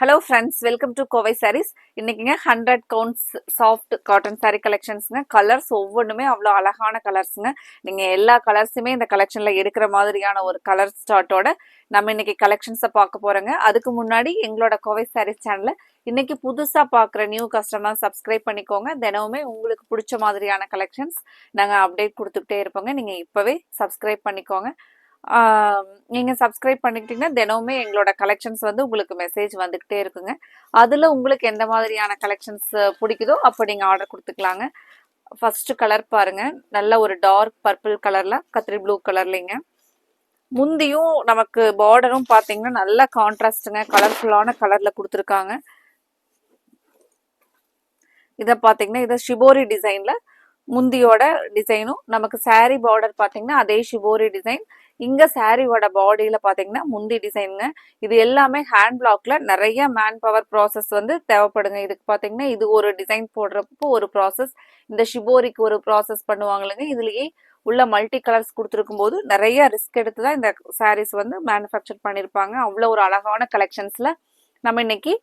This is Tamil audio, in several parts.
Hello friends, welcome to Kovai saris. இன்னைக்குங்க 100 கவுண்ட்ஸ் சாஃப்ட் காட்டன் சாரீ கலெக்ஷன்ஸுங்க. கலர்ஸ் ஒவ்வொன்றுமே அவ்வளோ அழகான கலர்ஸுங்க. நீங்கள் எல்லா கலர்ஸுமே இந்த கலெக்ஷனில் எடுக்கிற மாதிரியான ஒரு கலர் ஸ்டார்ட்டோட நம்ம இன்னைக்கு கலெக்ஷன்ஸை பார்க்க போகிறோங்க. அதுக்கு முன்னாடி எங்களோட கோவை சாரீஸ் சேனலை இன்னைக்கு புதுசாக பார்க்குற நியூ கஸ்டமர் சப்ஸ்கிரைப் பண்ணிக்கோங்க. தினமுமே உங்களுக்கு பிடிச்ச மாதிரியான கலெக்ஷன்ஸ் நாங்கள் அப்டேட் கொடுத்துக்கிட்டே இருப்போங்க. நீங்கள் இப்போவே சப்ஸ்கிரைப் பண்ணிக்கோங்க. நீங்கள் சப்ஸ்கிரைப் பண்ணிக்கிட்டீங்கன்னா தினமுமே எங்களோட கலெக்ஷன்ஸ் வந்து உங்களுக்கு மெசேஜ் வந்துக்கிட்டே இருக்குங்க. அதில் உங்களுக்கு எந்த மாதிரியான கலெக்ஷன்ஸ் பிடிக்குதோ அப்போ நீங்கள் ஆர்டர் கொடுத்துக்கலாங்க. ஃபஸ்ட்டு கலர் பாருங்கள், நல்ல ஒரு டார்க் பர்பிள் கலரில் கத்திரி ப்ளூ கலர்லிங்க. முந்தியும் நமக்கு பார்டரும் பார்த்தீங்கன்னா நல்ல கான்ட்ராஸ்ட்டுங்க, கலர்ஃபுல்லான கலரில் கொடுத்துருக்காங்க. இதை பார்த்தீங்கன்னா இதை ஷிபோரி டிசைனில் முந்தியோட டிசைனும், நமக்கு சாரீ பார்டர் பார்த்தீங்கன்னா அதே ஷிபோரி டிசைன். இங்கே சாரியோட பாடியில் பார்த்தீங்கன்னா முந்தி டிசைனுங்க. இது எல்லாமே ஹேண்ட் பிளாக்ல நிறைய மேன் பவர் ப்ராசஸ் வந்து தேவைப்படுங்க. இதுக்கு பார்த்தீங்கன்னா இது ஒரு டிசைன் போடுறப்போ ஒரு ப்ராசஸ், இந்த ஷிபோரிக்கு ஒரு ப்ராசஸ் பண்ணுவாங்களுங்க. இதுலேயே உள்ள மல்டி கலர்ஸ் கொடுத்துருக்கும் போது நிறைய ரிஸ்க் எடுத்து தான் இந்த சாரீஸ் வந்து மேனுஃபேக்சர் பண்ணியிருப்பாங்க. அவ்வளோ ஒரு அழகான கலெக்ஷன்ஸில் நம்ம இன்னைக்கு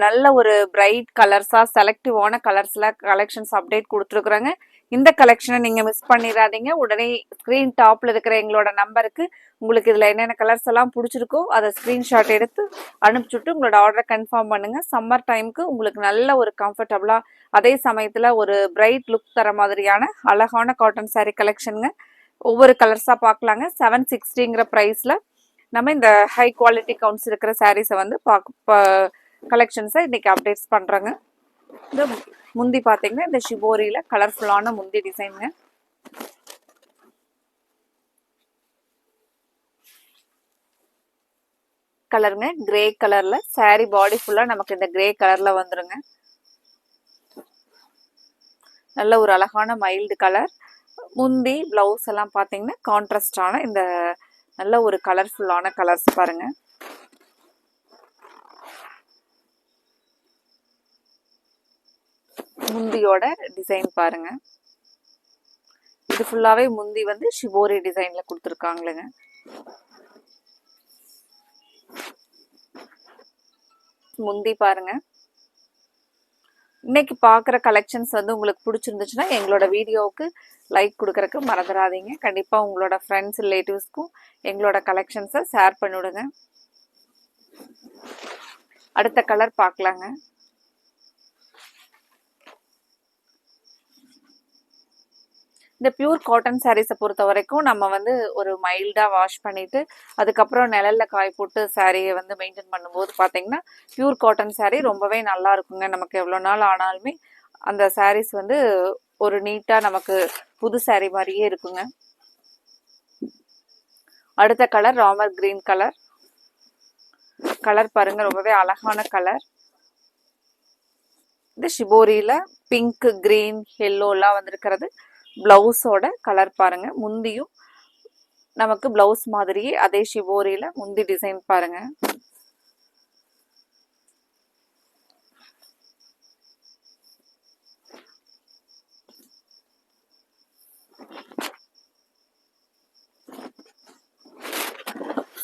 நல்ல ஒரு பிரைட் கலர்ஸாக செலக்டிவான கலர்ஸில் கலெக்ஷன்ஸ் அப்டேட் கொடுத்துருக்குறோங்க. இந்த கலெக்ஷனை நீங்கள் மிஸ் பண்ணிடாதீங்க. உடனே ஸ்க்ரீன் டாப்பில் இருக்கிற எங்களோட நம்பருக்கு உங்களுக்கு இதில் என்னென்ன கலர்ஸ் எல்லாம் பிடிச்சிருக்கோ அதை ஸ்க்ரீன்ஷாட் எடுத்து அனுப்பிச்சுட்டு உங்களோட ஆர்டரை கன்ஃபார்ம் பண்ணுங்கள். சம்மர் டைமுக்கு உங்களுக்கு நல்ல ஒரு கம்ஃபர்டபுளாக அதே சமயத்தில் ஒரு பிரைட் லுக் தர மாதிரியான அழகான காட்டன் சாரீ கலெக்ஷனுங்க. ஒவ்வொரு கலர்ஸாக பார்க்கலாங்க. 760ங்கிற ப்ரைஸில் நம்ம இந்த ஹை குவாலிட்டி கவுண்ட்ஸ் இருக்கிற சாரீஸை வந்து கலெக்ஷன்ஸை இன்னைக்கு அப்டேட்ஸ் பண்ணுறோங்க. இந்த முந்தி பார்த்தீங்கன்னா இந்த ஷிபோரியில் கலர்ஃபுல்லான முந்தி டிசைனுங்க. கலருங்க கிரே கலரில் சாரீ பாடி ஃபுல்லாக நமக்கு இந்த கிரே கலரில் வந்துருங்க. நல்ல ஒரு அழகான மைல்டு கலர். முந்தி ப்ளவுஸ் எல்லாம் பார்த்தீங்கன்னா கான்ட்ராஸ்டான இந்த நல்ல ஒரு கலர்ஃபுல்லான கலர்ஸ் பாருங்க. முந்தியோட டிசைன் பாருங்க. இது ஃபுல்லாவே முந்தி வந்து ஷிபோரி டிசைன்ல கொடுத்துருக்காங்களுங்க. முந்தி பாருங்க. இன்னைக்கு பார்க்குற கலெக்ஷன்ஸ் வந்து உங்களுக்கு பிடிச்சிருந்துச்சுன்னா எங்களோட வீடியோவுக்கு லைக் கொடுக்கறக்கு மறந்துடாதீங்க. கண்டிப்பாக உங்களோட ஃப்ரெண்ட்ஸ் ரிலேட்டிவ்ஸ்க்கும் எங்களோட கலெக்ஷன்ஸை ஷேர் பண்ணிவிடுங்க. அடுத்த கலர் பார்க்கலாங்க. இந்த பியூர் காட்டன் சாரீஸை பொறுத்த வரைக்கும் நம்ம வந்து ஒரு மைல்டாக வாஷ் பண்ணிவிட்டு அதுக்கப்புறம் நிழலில் காய போட்டு சாரியை வந்து மெயின்டைன் பண்ணும்போது பார்த்தீங்கன்னா பியூர் காட்டன் சாரீ ரொம்பவே நல்லா இருக்குங்க. நமக்கு எவ்வளோ நாள் ஆனாலுமே அந்த சாரீஸ் வந்து ஒரு நீட்டாக நமக்கு புது சாரீ மாதிரியே இருக்குங்க. அடுத்த colour Ramar green colour. Colour பாருங்க, ரொம்பவே அழகான கலர். இந்த ஷிபோரியில் பிங்க் கிரீன் எல்லோலாம் வந்திருக்கிறது. பிளவுஸோட கலர் பாருங்க. முந்தியும் நமக்கு பிளவுஸ் மாதிரியே அதே ஷிபோரியில முந்தி டிசைன் பாருங்க.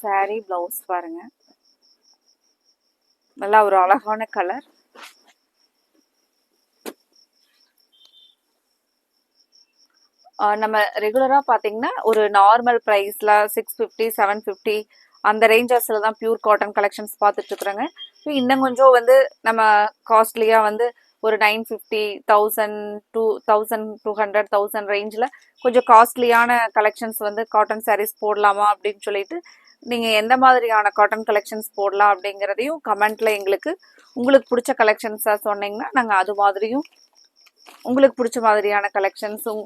சாரி பிளவுஸ் பாருங்க. நல்லா ஒரு அழகான கலர். நம்ம ரெகுலராக பார்த்தீங்கன்னா ஒரு நார்மல் ப்ரைஸில் 650 750 அந்த ரேஞ்சஸில் தான் பியூர் காட்டன் கலெக்ஷன்ஸ் பார்த்துட்ருக்குறோங்க. இன்னும் கொஞ்சம் வந்து நம்ம காஸ்ட்லியாக வந்து ஒரு 950 1000 2200 1000 ரேஞ்சில் கொஞ்சம் காஸ்ட்லியான கலெக்ஷன்ஸ் வந்து காட்டன் சாரீஸ் போடலாமா அப்படின்னு சொல்லிட்டு நீங்கள் எந்த மாதிரியான காட்டன் கலெக்ஷன்ஸ் போடலாம் அப்படிங்கிறதையும் கமெண்ட்டில் உங்களுக்கு பிடிச்ச கலெக்ஷன்ஸாக சொன்னீங்கன்னா நாங்கள் அது மாதிரியும் உங்களுக்கு பிடிச்ச மாதிரியான கலெக்ஷன்ஸும்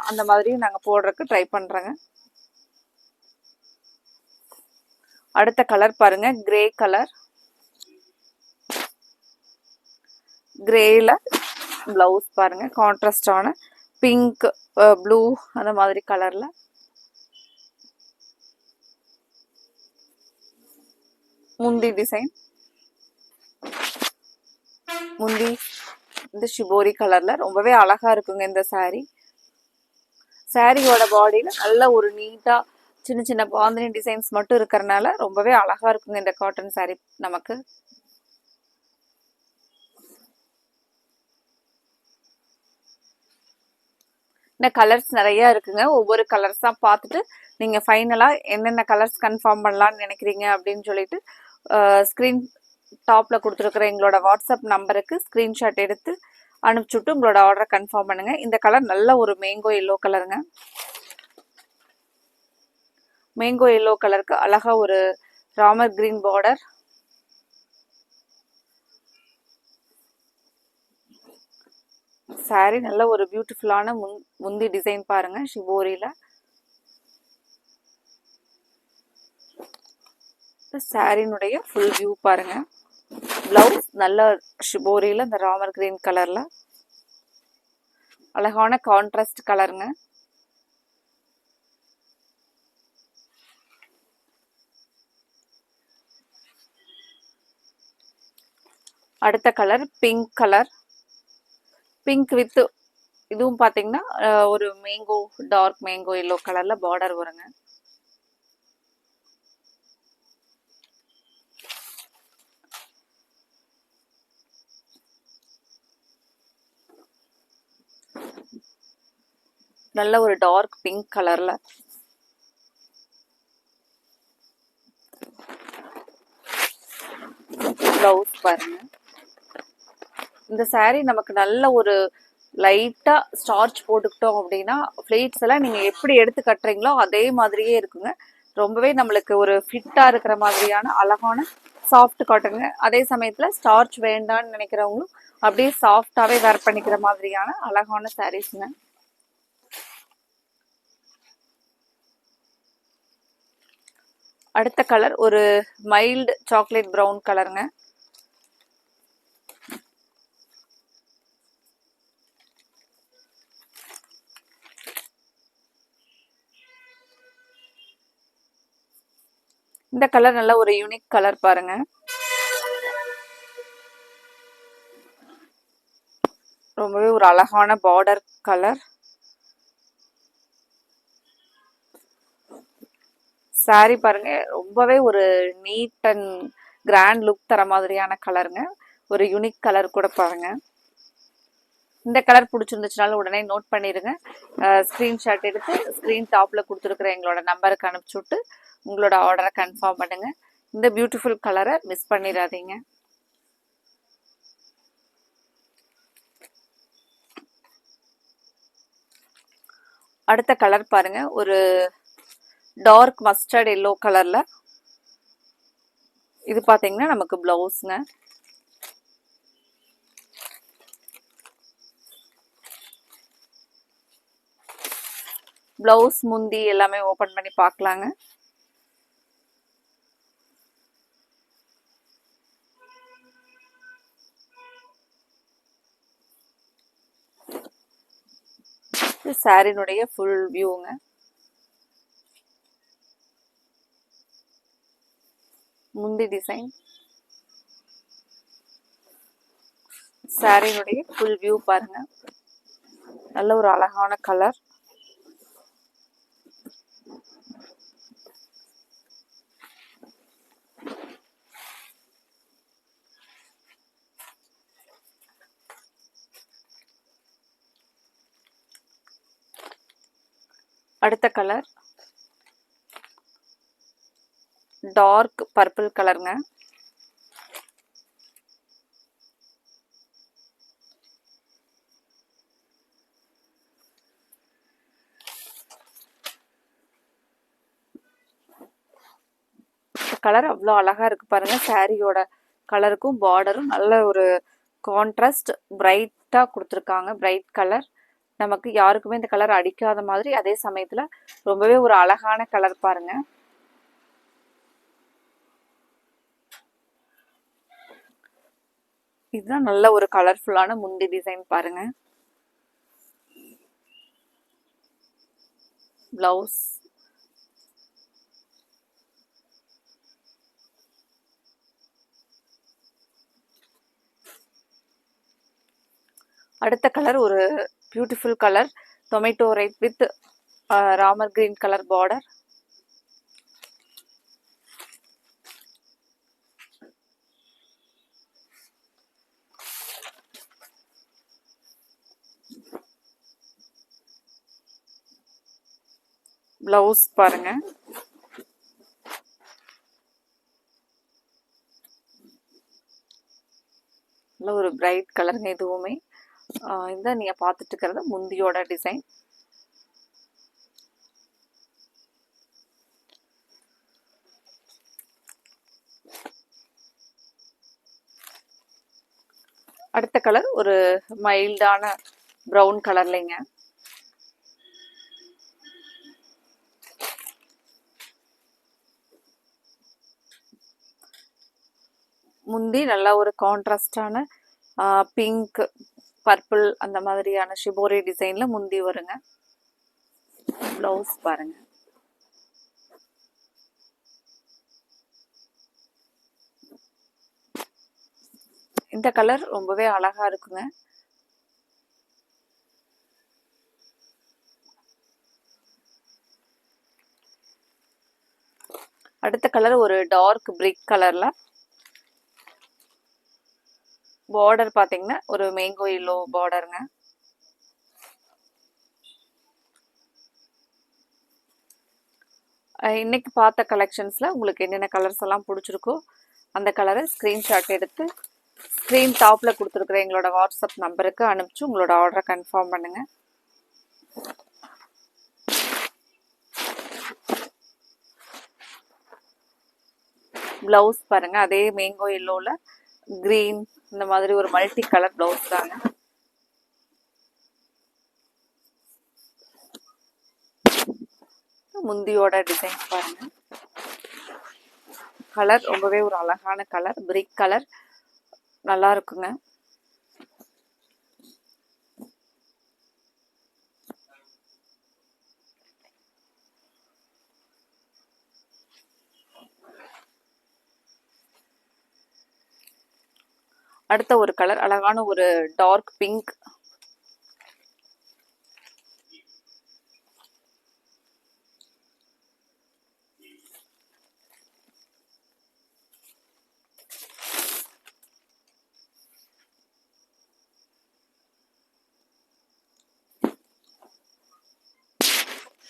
அந்த மாதிரியும் நாங்கள் போடுறதுக்கு ட்ரை பண்ணுறோங்க. அடுத்த கலர் பாருங்க, கிரே கலர். கிரேல பிளவுஸ் பாருங்க, கான்ட்ராஸ்டான பிங்க் ப்ளூ அந்த மாதிரி கலர்ல. முந்தி டிசைன், முந்தி இந்த ஷிபோரி கலர்ல ரொம்பவே அழகா இருக்குங்க இந்த சாரீ. சாரியோட பாடியில நல்ல ஒரு நீட்டா சின்ன சின்ன பாந்தினி டிசைன்ஸ் மட்டும் இருக்கிறனால ரொம்பவே அழகா இருக்குங்க இந்த காட்டன் சாரீ நமக்கு. இன்னும் கலர்ஸ் நிறைய இருக்குங்க. ஒவ்வொரு கலர்ஸா பார்த்துட்டு நீங்க ஃபைனலா என்னென்ன கலர்ஸ் கன்ஃபார்ம் பண்ணலாம்னு நினைக்கிறீங்க அப்படின்னு சொல்லிட்டு ஸ்க்ரீன் டாப்ல கொடுத்துருக்குற எங்களோட வாட்ஸ்அப் நம்பருக்கு ஸ்க்ரீன்ஷாட் எடுத்து அனுப்பிச்சுட்டு உங்களோட ஆர்டரை கன்ஃபார்ம் பண்ணுங்க. இந்த கலர் நல்ல ஒரு மேங்கோ எல்லோ கலருங்க. மேங்கோ எல்லோ கலருக்கு அழகா ஒரு ராமர் கிரீன் பார்டர், சாரி நல்ல ஒரு பியூட்டிஃபுல்லான முந்தி டிசைன் பாருங்க ஷிபோரியில. சாரினுடைய ஃபுல் வியூ பாருங்க. பிளவுஸ் நல்ல ஷிபோரியில இந்த ராமர் கிரீன் கலர்ல அழகான கான்ட்ராஸ்ட் கலருங்க. அடுத்த colour pink colour. Pink with இதுவும் பாத்தீங்கன்னா ஒரு மேங்கோ, டார்க் மேங்கோ எல்லோ கலர்ல பார்டர் வருங்க. நல்ல ஒரு டார்க் பிங்க் கலர்ல பிளவுஸ் பாருங்க. இந்த சாரீ நமக்கு நல்ல ஒரு லைட்டா ஸ்டார்ச் போட்டுக்கிட்டோம் அப்படின்னா பிளேட்ஸ் எல்லாம் நீங்க எப்படி எடுத்து கட்டுறீங்களோ அதே மாதிரியே இருக்குங்க. ரொம்பவே நம்மளுக்கு ஒரு ஃபிட்டா இருக்கிற மாதிரியான அழகான சாஃப்ட் காட்டனுங்க. அதே சமயத்துல ஸ்டார்ச் வேண்டான்னு நினைக்கிறவங்களும் அப்படியே சாஃப்டாவே வேர் பண்ணிக்கிற மாதிரியான அழகான சாரீஸ்ங்க. அடுத்த கலர் ஒரு மைல்டு சாக்லேட் ப்ரௌன் கலருங்க. இந்த கலர் நல்ல ஒரு யூனிக் கலர் பாருங்க. ரொம்பவே ஒரு அழகான பார்டர் கலர். சாரி பாருங்க ரொம்பவே ஒரு நீட் அண்ட் கிராண்ட் லுக் தர மாதிரியான கலருங்க. ஒரு யூனிக் கலர் கூட பாருங்க. இந்த கலர் பிடிச்சிருந்துச்சுனாலும் உடனே நோட் பண்ணிடுங்க. ஸ்க்ரீன்ஷாட் எடுத்து ஸ்க்ரீன் டாப்ல கொடுத்துருக்குற எங்களோட நம்பருக்கு அனுப்பிச்சுட்டு உங்களோட ஆர்டரை கன்ஃபார்ம் பண்ணுங்க. இந்த பியூட்டிஃபுல் கலரை மிஸ் பண்ணிடாதீங்க. அடுத்த கலர் பாருங்க ஒரு டார்க் மஸ்டர்ட் எல்லோ கலர்ல. இது பாத்தீங்கன்னா நமக்கு பிளவுஸ்ங்க. பிளவுஸ் முந்தி எல்லாமே ஓபன் பண்ணி பார்க்கலாங்க. சாரினுடைய ஃபுல் வியூங்க. முந்தி டிசைன், சாரினுடைய ஃபுல் வியூ பாருங்க. நல்ல ஒரு அழகான கலர். அடுத்த கலர் டார்க் பர்பிள் கலருங்க. கலர் அவ்வளோ அழகா இருக்கு பாருங்க. சாரியோட கலருக்கும் பார்டரும் நல்ல ஒரு கான்ட்ராஸ்ட் பிரைட்டா கொடுத்துருக்காங்க. பிரைட் கலர் நமக்கு யாருக்குமே இந்த கலர் அடிக்காத மாதிரி, அதே சமயத்துல ரொம்பவே ஒரு அழகான கலர் பாருங்க. இதுதான் நல்ல ஒரு கலர்ஃபுல்லான முந்தி டிசைன் பாருங்க. பிளவுஸ் அடுத்த கலர் ஒரு beautiful colour tomato red with Ramar green colour border. Blouse பாருங்க. நல்ல ஒரு பிரைட் கலருங்க இதுவுமே. இதுதான் நீங்க பார்த்துட்டு இருக்கிறது முந்தியோட டிசைன். அடுத்த கலர் ஒரு மைல்டான ப்ரௌன் கலர்லைங்க. முந்தி நல்லா ஒரு கான்ட்ராஸ்டான பிங்க், பர்பிள் அந்த மாதிரியான ஷிபோரி டிசைன்ல முந்தி வருங்க. பிளவுஸ் பாருங்க. இந்த கலர் ரொம்பவே அழகா இருக்குங்க. அடுத்த கலர் ஒரு டார்க் பிரிக் கலர்ல. பார்டர் பாத்தீங்கன்னா ஒரு மேங்கோ எல்லோ பார்டருங்க. இன்னைக்கு பார்த்த கலெக்ஷன்ஸ்ல உங்களுக்கு என்னென்ன கலர்ஸ் எல்லாம் பிடிச்சிருக்கோ அந்த கலரை ஸ்கிரீன்ஷாட் எடுத்து ஸ்க்ரீன் டாப்ல கொடுத்துருக்குற எங்களோட வாட்ஸ்அப் நம்பருக்கு அனுப்பிச்சு உங்களோட ஆர்டரை கன்ஃபார்ம் பண்ணுங்க. பிளவுஸ் பாருங்க, அதே மேங்கோ எல்லோல கிரீன் இந்த மாதிரி ஒரு மல்டி கலர் பிளவுஸ் தாங்க. முந்தியோட டிசைன் பாருங்க. கலர் ரொம்பவே ஒரு அழகான கலர், பிரிக் கலர், நல்லா இருக்குங்க. அடுத்த ஒரு கலர் அழகான ஒரு டார்க் பிங்க்.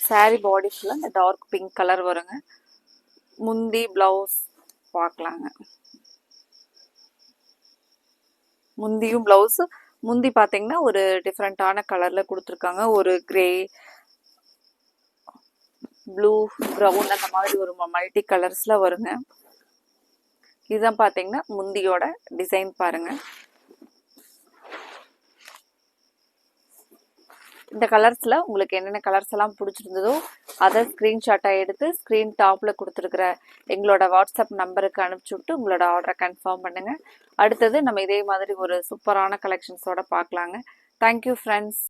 சாரி பாடி ஃபுல்லாக இந்த டார்க் பிங்க் கலர் வருங்க. முந்தி பிளவுஸ் பார்க்கலாங்க. முந்தியும் பிளவுஸ், முந்தி பார்த்தீங்கன்னா ஒரு டிஃப்ரெண்ட்டான கலரில் கொடுத்துருக்காங்க. ஒரு கிரே, ப்ளூ, ப்ரௌன் அந்த மாதிரி ஒரு மல்டி கலர்ஸில் வருங்க. இதுதான் பார்த்தீங்கன்னா முந்தியோட டிசைன் பாருங்க. இந்த கலர்ஸில் உங்களுக்கு என்னென்ன கலர்ஸ் எல்லாம் பிடிச்சிருந்ததோ அதை ஸ்க்ரீன்ஷாட்டாக எடுத்து ஸ்க்ரீன் டாப்பில் கொடுத்துருக்குற எங்களோட வாட்ஸ்அப் நம்பருக்கு அனுப்பிச்சி விட்டு உங்களோட ஆர்டரை கன்ஃபார்ம் பண்ணுங்கள். அடுத்தது நம்ம இதே மாதிரி ஒரு சூப்பரான கலெக்ஷன்ஸோட பார்க்கலாங்க. Thank you friends.